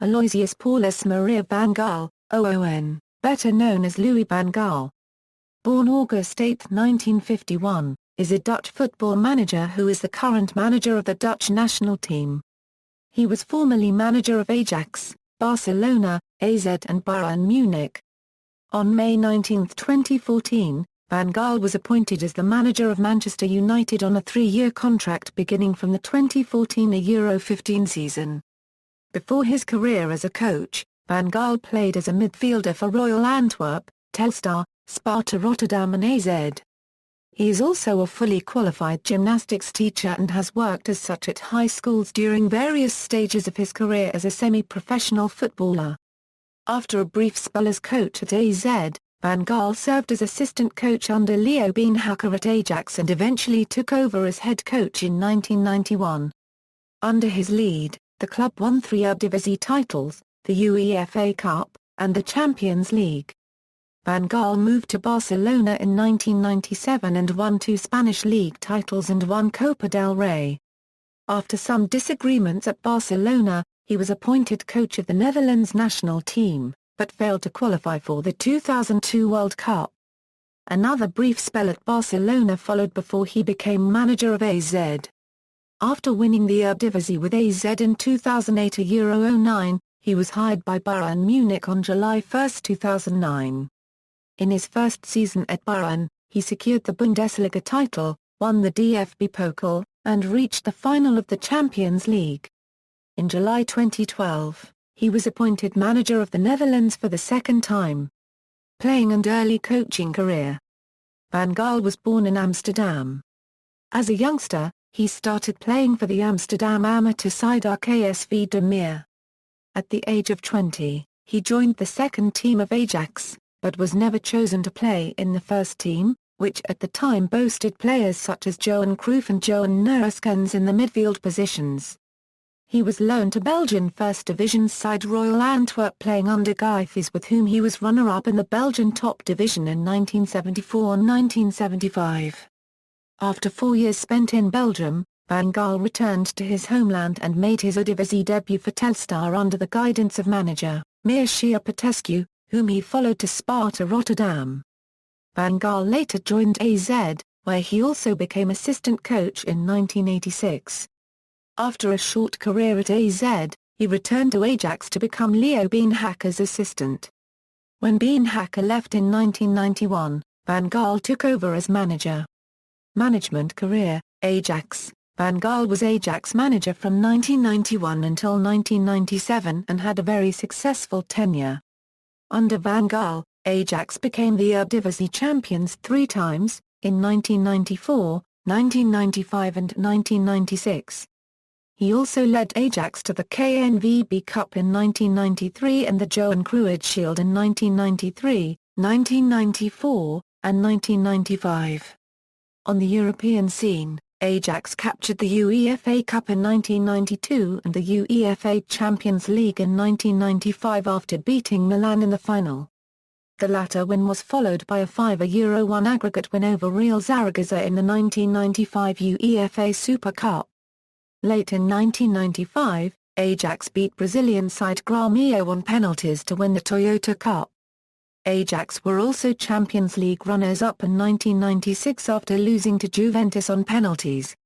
Aloysius Paulus Maria van Gaal, OON, better known as Louis van Gaal. Born August 8, 1951, is a Dutch football manager who is the current manager of the Dutch national team. He was formerly manager of Ajax, Barcelona, AZ and Bayern Munich. On May 19, 2014, Van Gaal was appointed as the manager of Manchester United on a 3-year contract beginning from the 2014 Euro 15 season. Before his career as a coach, Van Gaal played as a midfielder for Royal Antwerp, Telstar, Sparta Rotterdam and AZ. He is also a fully qualified gymnastics teacher and has worked as such at high schools during various stages of his career as a semi-professional footballer. After a brief spell as coach at AZ, Van Gaal served as assistant coach under Louis van Gaal at Ajax and eventually took over as head coach in 1991. Under his lead, the club won 3 Eredivisie titles, the UEFA Cup, and the Champions League. Van Gaal moved to Barcelona in 1997 and won 2 Spanish league titles and 1 Copa del Rey. After some disagreements at Barcelona, he was appointed coach of the Netherlands national team, but failed to qualify for the 2002 World Cup. Another brief spell at Barcelona followed before he became manager of AZ. After winning the Eredivisie with AZ in 2008 Euro 09, he was hired by Bayern Munich on July 1, 2009. In his first season at Bayern, he secured the Bundesliga title, won the DFB Pokal, and reached the final of the Champions League. In July 2012, he was appointed manager of the Netherlands for the second time. Playing and early coaching career. Van Gaal was born in Amsterdam. As a youngster, he started playing for the Amsterdam amateur side RKSV de Meer. At the age of 20, he joined the second team of Ajax, but was never chosen to play in the first team, which at the time boasted players such as Johan Cruyff and Johan Neeskens in the midfield positions. He was loaned to Belgian First Division side Royal Antwerp playing under Guy, with whom he was runner-up in the Belgian top division in 1974 and 1975. After 4 years spent in Belgium, Van Gaal returned to his homeland and made his Eredivisie debut for Telstar under the guidance of manager, Mircea Petrescu, whom he followed to Sparta Rotterdam. Van Gaal later joined AZ, where he also became assistant coach in 1986. After a short career at AZ, he returned to Ajax to become Louis van Gaal's assistant. When Van Gaal left in 1991, Van Gaal took over as manager. Management career, Ajax. Van Gaal was Ajax manager from 1991 until 1997 and had a very successful tenure. Under Van Gaal, Ajax became the Eredivisie champions 3 times, in 1994, 1995 and 1996. He also led Ajax to the KNVB Cup in 1993 and the Johan Cruyff Shield in 1993, 1994, and 1995. On the European scene, Ajax captured the UEFA Cup in 1992 and the UEFA Champions League in 1995 after beating Milan in the final. The latter win was followed by a €5 1 aggregate win over Real Zaragoza in the 1995 UEFA Super Cup. Late in 1995, Ajax beat Brazilian side Grêmio on penalties to win the Toyota Cup. Ajax were also Champions League runners-up in 1996 after losing to Juventus on penalties.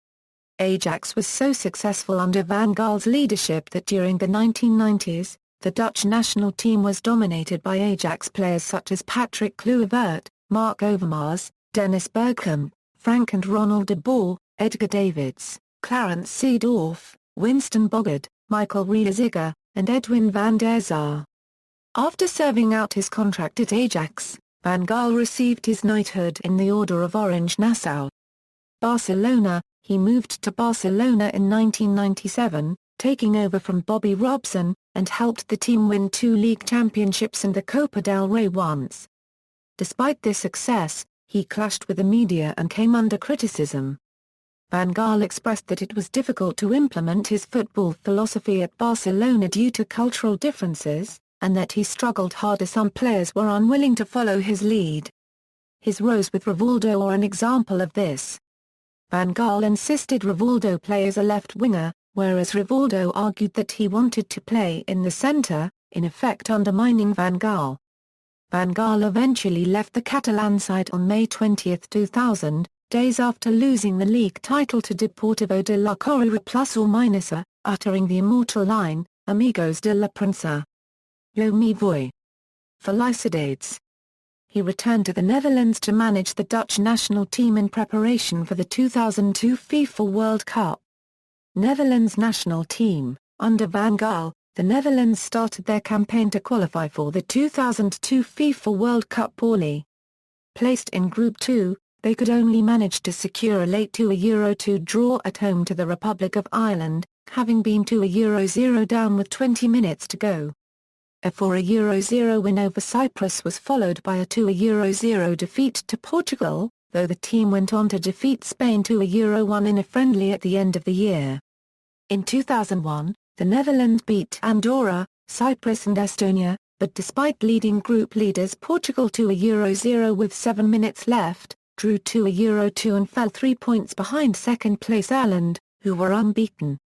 Ajax was so successful under Van Gaal's leadership that during the 1990s, the Dutch national team was dominated by Ajax players such as Patrick Kluivert, Mark Overmars, Dennis Bergkamp, Frank and Ronald de Boer, Edgar Davids, Clarence Seedorf, Winston Bogarde, Michael Reiziger, and Edwin van der Sar. After serving out his contract at Ajax, Van Gaal received his knighthood in the Order of Orange Nassau. Barcelona, he moved to Barcelona in 1997, taking over from Bobby Robson, and helped the team win 2 league championships and the Copa del Rey once. Despite this success, he clashed with the media and came under criticism. Van Gaal expressed that it was difficult to implement his football philosophy at Barcelona due to cultural differences, and that he struggled hard as some players were unwilling to follow his lead. His rows with Rivaldo are an example of this. Van Gaal insisted Rivaldo play as a left winger, whereas Rivaldo argued that he wanted to play in the centre, in effect undermining Van Gaal. Van Gaal eventually left the Catalan side on May 20, 2000, days after losing the league title to Deportivo de la Coruña +or-, uttering the immortal line, "Amigos de la Prensa. Yo me voy. Felicidades." He returned to the Netherlands to manage the Dutch national team in preparation for the 2002 FIFA World Cup. Netherlands national team. Under Van Gaal, the Netherlands started their campaign to qualify for the 2002 FIFA World Cup poorly. Placed in Group 2, they could only manage to secure a late 2-2 draw at home to the Republic of Ireland, having been 2-0 down with 20 minutes to go. A 4-0 win over Cyprus was followed by a 2-0 defeat to Portugal, though the team went on to defeat Spain 2-1 in a friendly at the end of the year. In 2001, the Netherlands beat Andorra, Cyprus and Estonia, but despite leading group leaders Portugal 2-0 with 7 minutes left, drew 2-2 and fell 3 points behind second-place Ireland, who were unbeaten.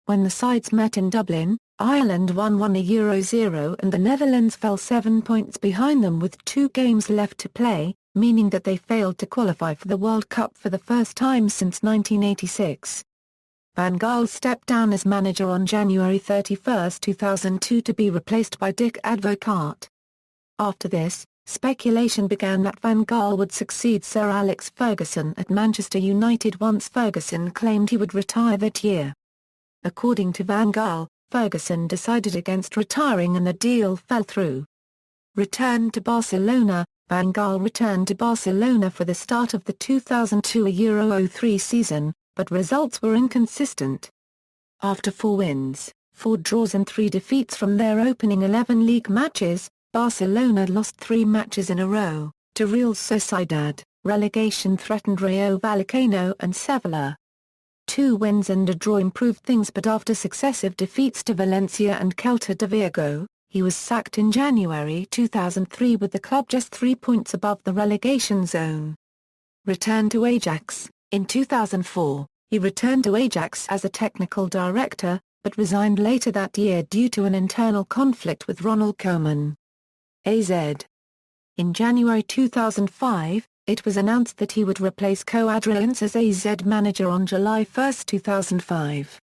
When the sides met in Dublin, Ireland won 1-0 and the Netherlands fell 7 points behind them with 2 games left to play, meaning that they failed to qualify for the World Cup for the first time since 1986. Van Gaal stepped down as manager on January 31, 2002 to be replaced by Dick Advocaat. After this, speculation began that Van Gaal would succeed Sir Alex Ferguson at Manchester United once Ferguson claimed he would retire that year. According to Van Gaal, Ferguson decided against retiring and the deal fell through. Returned to Barcelona, Van Gaal returned to Barcelona for the start of the 2002-03 season, but results were inconsistent. After 4 wins, 4 draws and 3 defeats from their opening 11 league matches, Barcelona lost 3 matches in a row, to Real Sociedad, relegation-threatened Rayo Vallecano and Sevilla. 2 wins and a draw improved things, but after successive defeats to Valencia and Celta de Vigo, he was sacked in January 2003 with the club just 3 points above the relegation zone. Returned to Ajax. In 2004, he returned to Ajax as a technical director, but resigned later that year due to an internal conflict with Ronald Koeman. AZ. In January 2005, it was announced that he would replace Adriaans as AZ manager on July 1, 2005.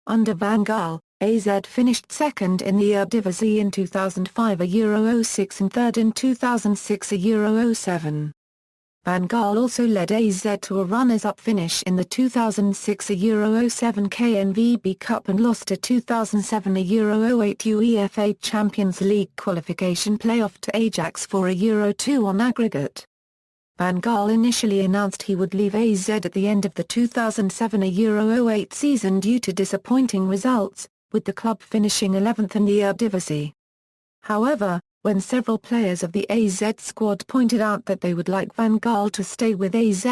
Under Van Gaal, AZ finished second in the Eredivisie in 2005 €06 and third in 2006 €07. Van Gaal also led AZ to a runners-up finish in the 2006 €07 KNVB Cup and lost a 2007 €08 UEFA Champions League qualification playoff to Ajax for €2 on aggregate. Van Gaal initially announced he would leave AZ at the end of the 2007 €08 season due to disappointing results, with the club finishing 11th in the Eredivisie. However, when several players of the AZ squad pointed out that they would like Van Gaal to stay with AZ,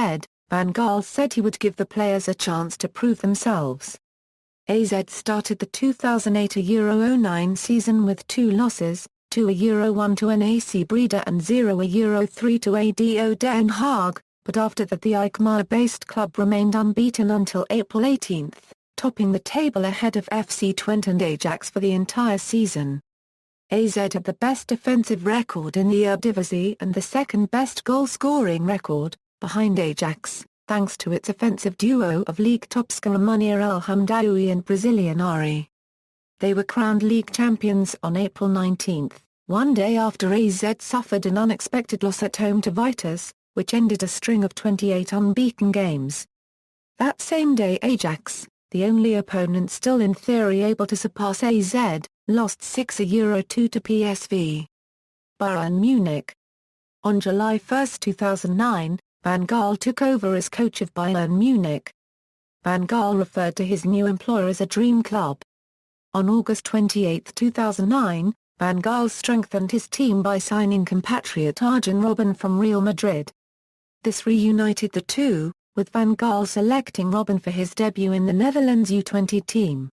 Van Gaal said he would give the players a chance to prove themselves. AZ started the 2008 €09 season with 2 losses, 2-1 to NAC Breda and 0-3 to ADO Den Haag, but after that the Alkmaar-based club remained unbeaten until April 18, topping the table ahead of FC Twente and Ajax for the entire season. AZ had the best defensive record in the Eredivisie and the second-best goal-scoring record, behind Ajax, thanks to its offensive duo of league topscorer Munir El Hamdaoui and Brazilian Ari. They were crowned league champions on April 19, one day after AZ suffered an unexpected loss at home to Vitesse, which ended a string of 28 unbeaten games. That same day Ajax, the only opponent still in theory able to surpass AZ, lost 6-2 to PSV. Bayern Munich. On July 1, 2009, Van Gaal took over as coach of Bayern Munich. Van Gaal referred to his new employer as a dream club. On August 28, 2009, Van Gaal strengthened his team by signing compatriot Arjen Robben from Real Madrid. This reunited the two, with Van Gaal selecting Robben for his debut in the Netherlands U20 team.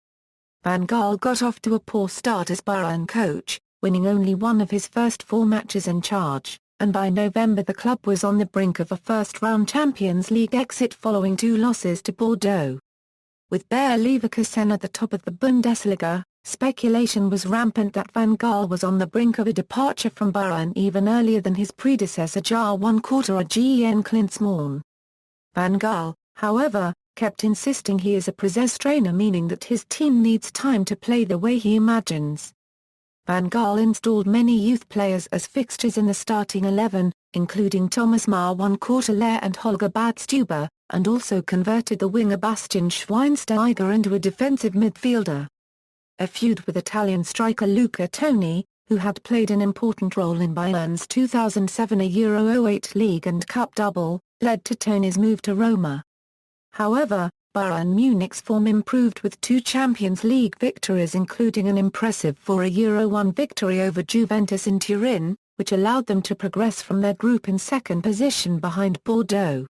Van Gaal got off to a poor start as Bayern coach, winning only one of his first 4 matches in charge, and by November the club was on the brink of a first-round Champions League exit following 2 losses to Bordeaux. With Bayer Leverkusen at the top of the Bundesliga, speculation was rampant that Van Gaal was on the brink of a departure from Bayern even earlier than his predecessor Jar 1/4 Gen Klinsmann. Van Gaal, however, kept insisting he is a process trainer, meaning that his team needs time to play the way he imagines. Van Gaal installed many youth players as fixtures in the starting 11, including Thomas Müller 1/4 Lehr and Holger Badstuber, and also converted the winger Bastian Schweinsteiger into a defensive midfielder. A feud with Italian striker Luca Toni, who had played an important role in Bayern's 2007 Euro 08 League and Cup double, led to Toni's move to Roma. However, Bayern Munich's form improved with 2 Champions League victories, including an impressive 4 Euro 1 victory over Juventus in Turin, which allowed them to progress from their group in second position behind Bordeaux.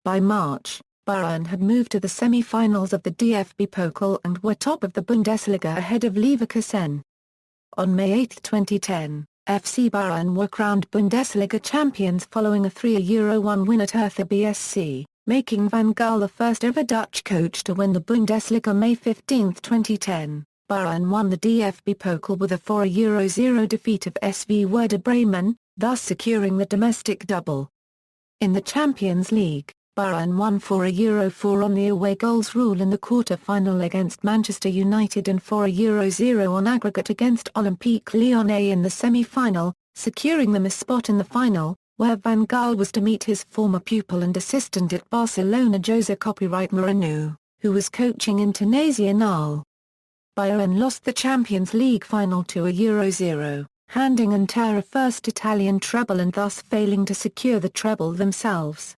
By March, Bayern had moved to the semi-finals of the DFB Pokal and were top of the Bundesliga ahead of Leverkusen. On May 8, 2010, FC Bayern were crowned Bundesliga champions following a 3 Euro 1 win at Hertha BSC, making Van Gaal the first ever Dutch coach to win the Bundesliga. May 15, 2010, Bayern won the DFB Pokal with a 4 Euro 0 defeat of SV Werder Bremen, thus securing the domestic double. In the Champions League, Bayern won 4 Euro 4 on the away goals rule in the quarter-final against Manchester United and 4 Euro 0 on aggregate against Olympique Lyonnais in the semi-final, securing them a spot in the final, where Van Gaal was to meet his former pupil and assistant at Barcelona Jose Mourinho, who was coaching Internazionale. Bayern lost the Champions League final to a Euro 0, handing Inter a first Italian treble and thus failing to secure the treble themselves.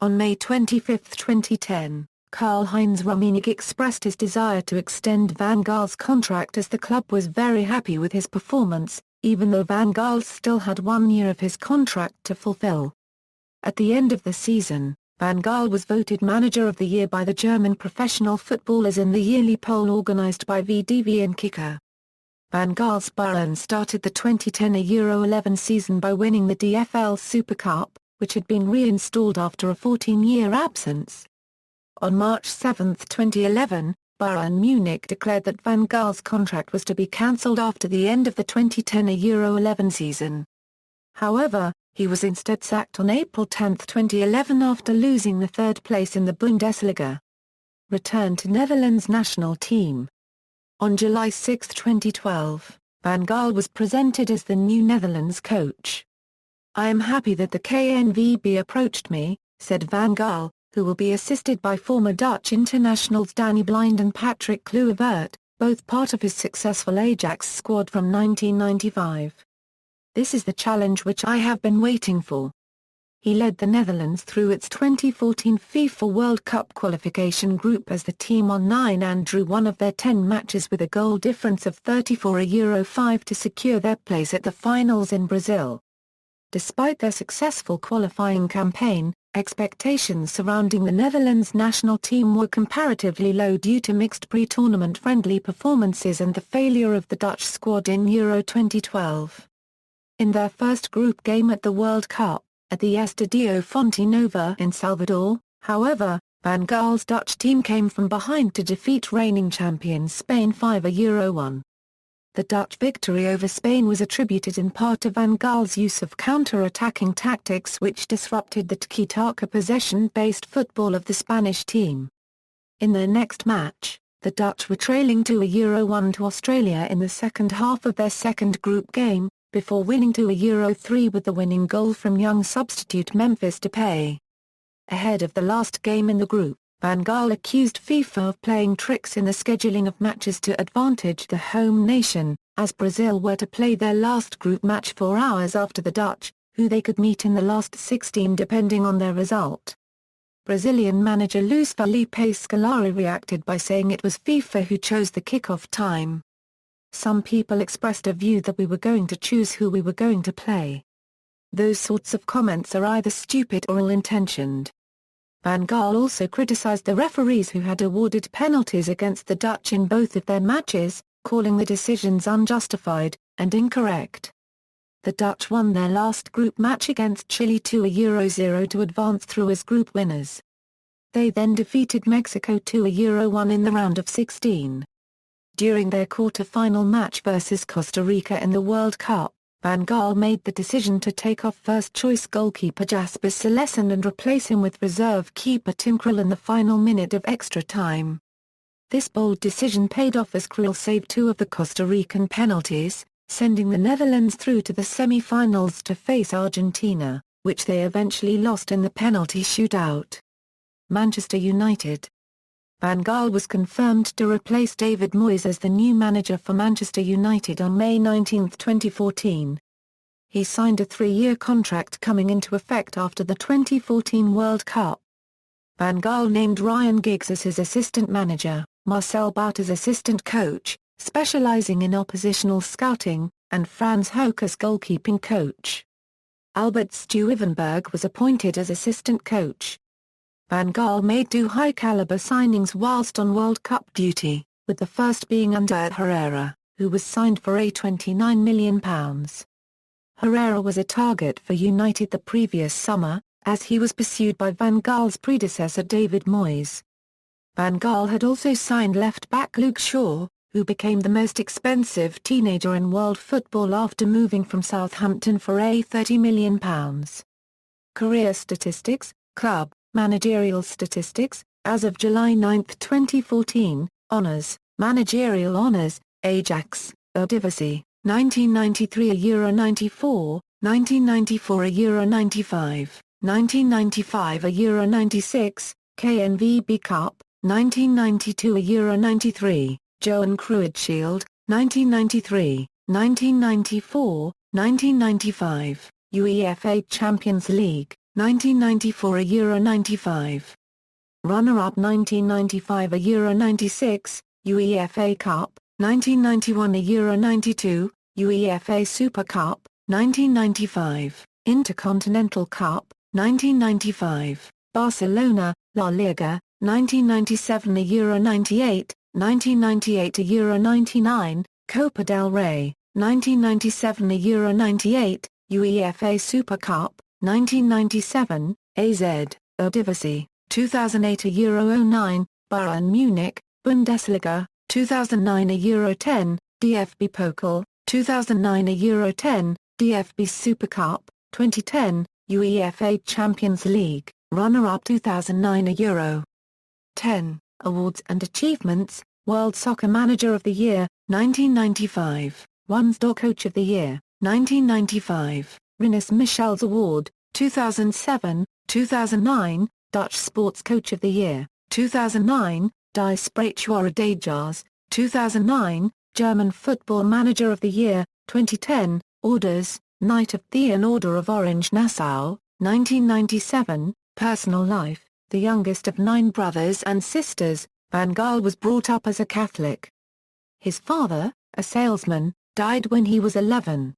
On May 25, 2010, Karl-Heinz Rummenigge expressed his desire to extend Van Gaal's contract as the club was very happy with his performance, even though Van Gaal still had 1 year of his contract to fulfill. At the end of the season, Van Gaal was voted Manager of the Year by the German professional footballers in the yearly poll organized by VDV and Kicker. Van Gaal's Bayern started the 2010 Euro 11 season by winning the DFL Super Cup, which had been reinstalled after a 14-year absence. On March 7, 2011, Bayern Munich declared that Van Gaal's contract was to be cancelled after the end of the 2010 Euro 11 season. However, he was instead sacked on April 10, 2011 after losing the third place in the Bundesliga. Return to Netherlands national team. On July 6, 2012, Van Gaal was presented as the new Netherlands coach. "I am happy that the KNVB approached me," said Van Gaal, who will be assisted by former Dutch internationals Danny Blind and Patrick Kluivert, both part of his successful Ajax squad from 1995. "This is the challenge which I have been waiting for." He led the Netherlands through its 2014 FIFA World Cup qualification group as the team on 9 and drew one of their 10 matches with a goal difference of 34 Euro 5 to secure their place at the finals in Brazil. Despite their successful qualifying campaign, expectations surrounding the Netherlands national team were comparatively low due to mixed pre-tournament friendly performances and the failure of the Dutch squad in Euro 2012. In their first group game at the World Cup, at the Estadio Fonte Nova in Salvador, however, Van Gaal's Dutch team came from behind to defeat reigning champions Spain 5 Euro 1. The Dutch victory over Spain was attributed in part to Van Gaal's use of counter-attacking tactics which disrupted the tiki-taka possession-based football of the Spanish team. In their next match, the Dutch were trailing 2 Euro 1 to Australia in the second half of their second group game, before winning 2 Euro 3 with the winning goal from young substitute Memphis Depay. Ahead of the last game in the group, Van Gaal accused FIFA of playing tricks in the scheduling of matches to advantage the home nation, as Brazil were to play their last group match 4 hours after the Dutch, who they could meet in the last 16 depending on their result. Brazilian manager Luis Felipe Scolari reacted by saying it was FIFA who chose the kickoff time. "Some people expressed a view that we were going to choose who we were going to play. Those sorts of comments are either stupid or ill-intentioned." Van Gaal also criticized the referees who had awarded penalties against the Dutch in both of their matches, calling the decisions unjustified and incorrect. The Dutch won their last group match against Chile 2 Euro 0 to advance through as group winners. They then defeated Mexico 2-1 in the round of 16. During their quarter-final match versus Costa Rica in the World Cup, Van Gaal made the decision to take off first-choice goalkeeper Jasper Cillessen and replace him with reserve keeper Tim Krul in the final minute of extra time. This bold decision paid off as Krul saved 2 of the Costa Rican penalties, sending the Netherlands through to the semi-finals to face Argentina, which they eventually lost in the penalty shootout. Manchester United. Van Gaal was confirmed to replace David Moyes as the new manager for Manchester United on May 19, 2014. He signed a 3-year contract coming into effect after the 2014 World Cup. Van Gaal named Ryan Giggs as his assistant manager, Marcel Bout as assistant coach, specializing in oppositional scouting, and Frans Hoek as goalkeeping coach. Albert Stuivenberg was appointed as assistant coach. Van Gaal made 2 high-caliber signings whilst on World Cup duty, with the first being Ander Herrera, who was signed for £29 million. Herrera was a target for United the previous summer, as he was pursued by Van Gaal's predecessor David Moyes. Van Gaal had also signed left-back Luke Shaw, who became the most expensive teenager in world football after moving from Southampton for £30 million. Career statistics, club, managerial statistics, as of July 9, 2014, honours, managerial honours, Ajax, Eredivisie, 1993 €94, 1994 €95, 1995 €96, KNVB Cup, 1992 €93, Johan Cruijff Shield, 1993, 1994, 1995, UEFA Champions League, 1994 €95. Runner-up 1995 €96, UEFA Cup, 1991 €92, UEFA Super Cup, 1995, Intercontinental Cup, 1995, Barcelona, La Liga, 1997 €98, 1998 €99, Copa del Rey, 1997 €98, UEFA Super Cup, 1997, AZ, Eredivisie, 2008 €09, Bayern Munich, Bundesliga, 2009 €10, DFB Pokal, 2009 €10, DFB Super Cup, 2010, UEFA Champions League, runner-up 2009 €10, Awards and Achievements, World Soccer Manager of the Year, 1995, One-Star Coach of the Year, 1995, Rinus Michels Award, 2007, 2009, Dutch Sports Coach of the Year, 2009, Die Sprechware des Jahres, 2009, German Football Manager of the Year, 2010, Orders, Knight of the Order of Orange Nassau, 1997, Personal life, the youngest of 9 brothers and sisters, Van Gaal was brought up as a Catholic. His father, a salesman, died when he was 11.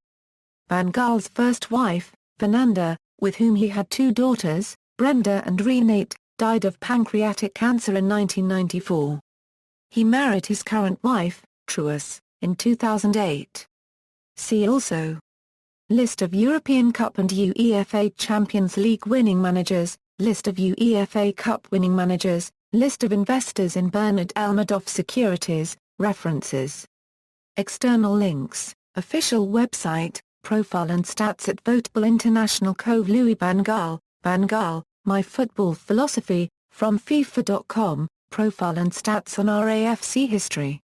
Van Gaal's first wife, Fernanda, with whom he had 2 daughters, Brenda and Renate, died of pancreatic cancer in 1994. He married his current wife, Truus, in 2008. See also: List of European Cup and UEFA Champions League winning managers, List of UEFA Cup winning managers, List of investors in Bernard Elmadoff Securities, References. External links, Official website, Profile and stats at Votable International Cove. Louis van Gaal, My Football Philosophy, from FIFA.com, Profile and stats on RAFC history.